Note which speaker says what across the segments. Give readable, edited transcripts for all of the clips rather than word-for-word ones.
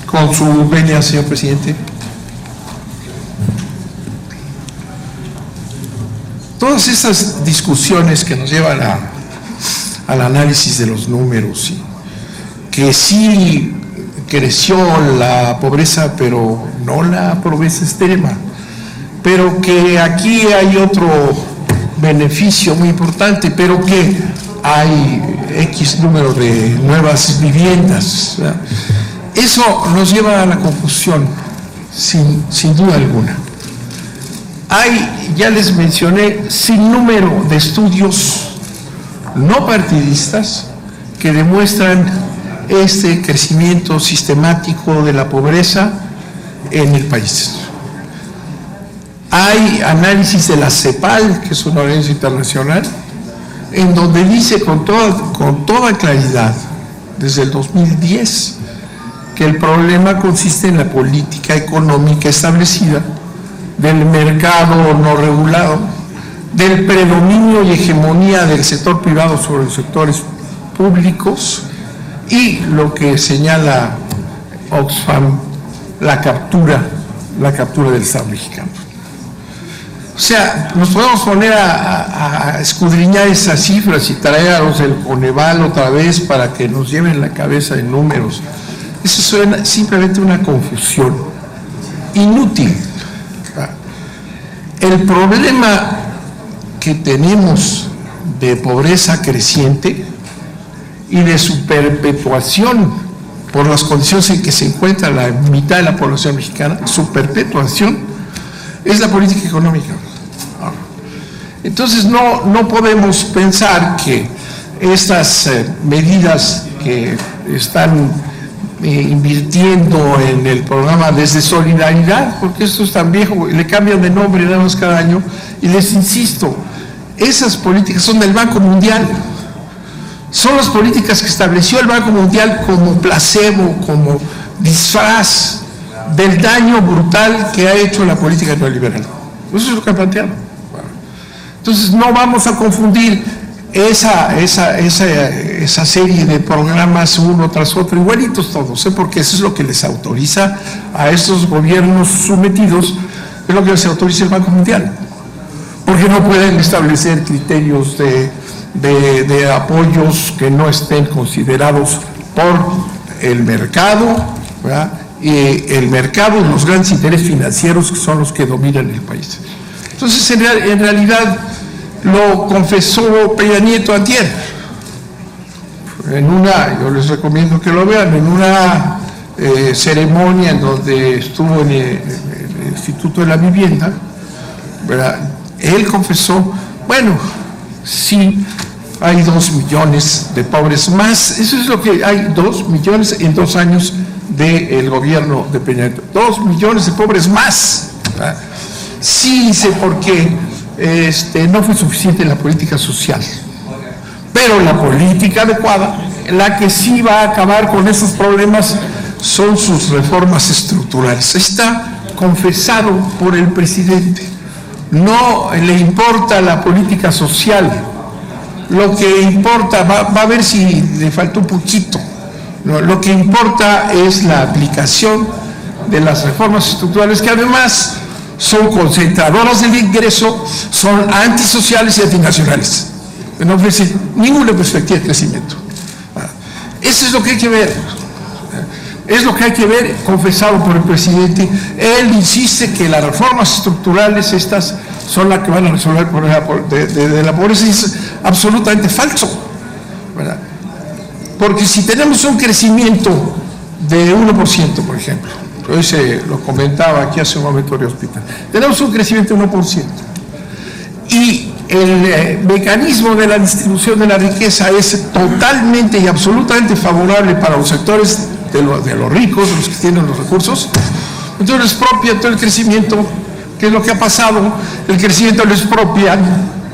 Speaker 1: Con su venia, señor presidente. Todas estas discusiones que nos llevan al análisis de los números, y que sí creció la pobreza, pero no la pobreza extrema, pero que aquí hay otro beneficio muy importante, pero que hay X número de nuevas viviendas, ¿verdad? Eso nos lleva a la confusión, sin duda alguna. Hay, ya les mencioné, sin número de estudios no partidistas que demuestran este crecimiento sistemático de la pobreza en el país. Hay análisis de la CEPAL, que es una organización internacional, en donde dice con toda claridad, desde el 2010, que el problema consiste en la política económica establecida, del mercado no regulado, del predominio y hegemonía del sector privado sobre los sectores públicos y lo que señala Oxfam, la captura del Estado mexicano. O sea, nos podemos poner a escudriñar esas cifras y traer a los del Coneval otra vez para que nos lleven la cabeza de números. Eso suena simplemente una confusión inútil. El problema que tenemos de pobreza creciente y de su perpetuación por las condiciones en que se encuentra la mitad de la población mexicana, su perpetuación es la política económica. Entonces no podemos pensar que estas medidas que están invirtiendo en el programa desde Solidaridad, porque esto es tan viejo, le cambian de nombre nada más cada año, y les insisto, esas políticas son del Banco Mundial, son las políticas que estableció el Banco Mundial como placebo, como disfraz del daño brutal que ha hecho la política neoliberal. Eso es lo que han planteado. Entonces no vamos a confundir esa serie de programas uno tras otro, igualitos todos, porque eso es lo que les autoriza a estos gobiernos sometidos, es lo que les autoriza el Banco Mundial, porque no pueden establecer criterios de apoyos que no estén considerados por el mercado, ¿verdad? Y el mercado y los grandes intereses financieros que son los que dominan el país. Entonces, en realidad, lo confesó Peña Nieto antier, yo les recomiendo que lo vean, en una ceremonia en donde estuvo en el Instituto de la Vivienda, ¿verdad? Él confesó, bueno, sí, hay 2 millones de pobres más, eso es lo que hay, 2 millones en 2 años del gobierno de Peña Nieto, 2 millones de pobres más, ¿verdad? Sí, dice, porque no fue suficiente la política social, pero la política adecuada, la que sí va a acabar con esos problemas, son sus reformas estructurales. Está confesado por el presidente. No le importa la política social, lo que importa, va a ver si le faltó un poquito, lo que importa es la aplicación de las reformas estructurales, que además son concentradoras del ingreso, son antisociales y antinacionales, no ofrecen ninguna perspectiva de crecimiento. Eso es lo que hay que ver, es lo que hay que ver, confesado por el presidente. Él insiste que las reformas estructurales estas son las que van a resolver el problema de la pobreza, y es absolutamente falso, ¿verdad? Porque si tenemos un crecimiento de 1%, por ejemplo, hoy se lo comentaba aquí hace un momento de hospital, tenemos un crecimiento de 1%, y el mecanismo de la distribución de la riqueza es totalmente y absolutamente favorable para los sectores de los ricos, los que tienen los recursos, entonces les propia todo el crecimiento, que es lo que ha pasado, el crecimiento les propia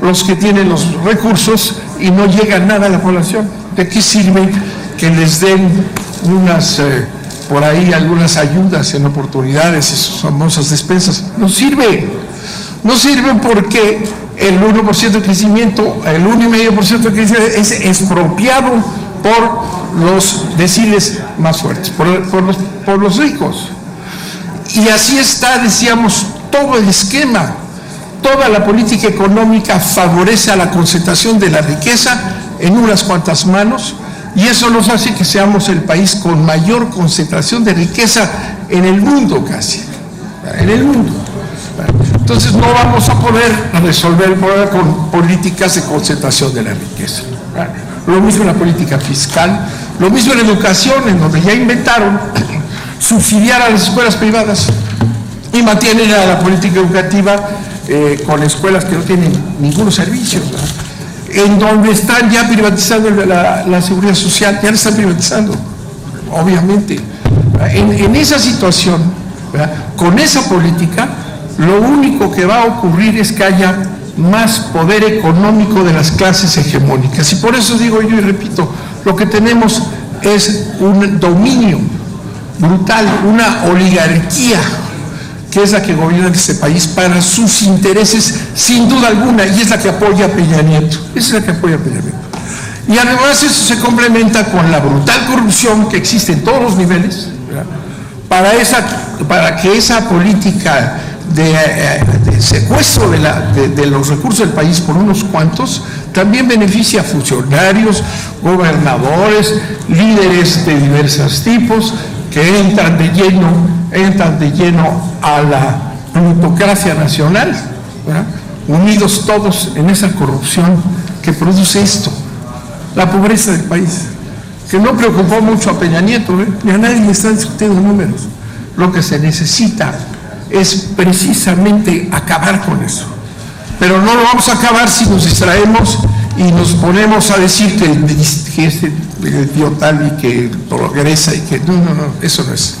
Speaker 1: los que tienen los recursos y no llega nada a la población. ¿De qué sirve que les den por ahí algunas ayudas en oportunidades, esas famosas despensas? No sirve porque el 1% de crecimiento, el 1,5% de crecimiento es expropiado por los deciles más fuertes, por los ricos. Y así está, decíamos, todo el esquema. Toda la política económica favorece a la concentración de la riqueza en unas cuantas manos, y eso nos hace que seamos el país con mayor concentración de riqueza en el mundo casi, en el mundo. Entonces no vamos a poder resolver el problema con políticas de concentración de la riqueza. Lo mismo en la política fiscal, lo mismo en educación, en donde ya inventaron subsidiar a las escuelas privadas y mantienen a la política educativa con escuelas que no tienen ningún servicio, ¿verdad? En donde están ya privatizando la seguridad social, ya la están privatizando, obviamente. En esa situación, ¿verdad?, con esa política, lo único que va a ocurrir es que haya más poder económico de las clases hegemónicas. Y por eso digo yo y repito, lo que tenemos es un dominio brutal, una oligarquía, que es la que gobierna este país para sus intereses, sin duda alguna, y es la que apoya a Peña Nieto. Esa es la que apoya a Peña Nieto. Y además eso se complementa con la brutal corrupción que existe en todos los niveles, ¿verdad?, para que esa política de secuestro de los recursos del país por unos cuantos también beneficia a funcionarios, gobernadores, líderes de diversos tipos, que entran de lleno a la plutocracia nacional, ¿verdad?, unidos todos en esa corrupción que produce esto, la pobreza del país, que no preocupó mucho a Peña Nieto, ni a nadie le está discutiendo números. Lo que se necesita es precisamente acabar con eso. Pero no lo vamos a acabar si nos distraemos y nos ponemos a decir que este dio tal y que progresa y que... No, eso no es.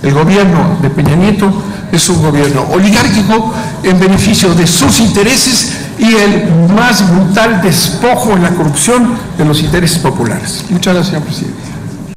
Speaker 1: El gobierno de Peña Nieto es un gobierno oligárquico en beneficio de sus intereses y el más brutal despojo en la corrupción de los intereses populares. Muchas gracias, señor presidente.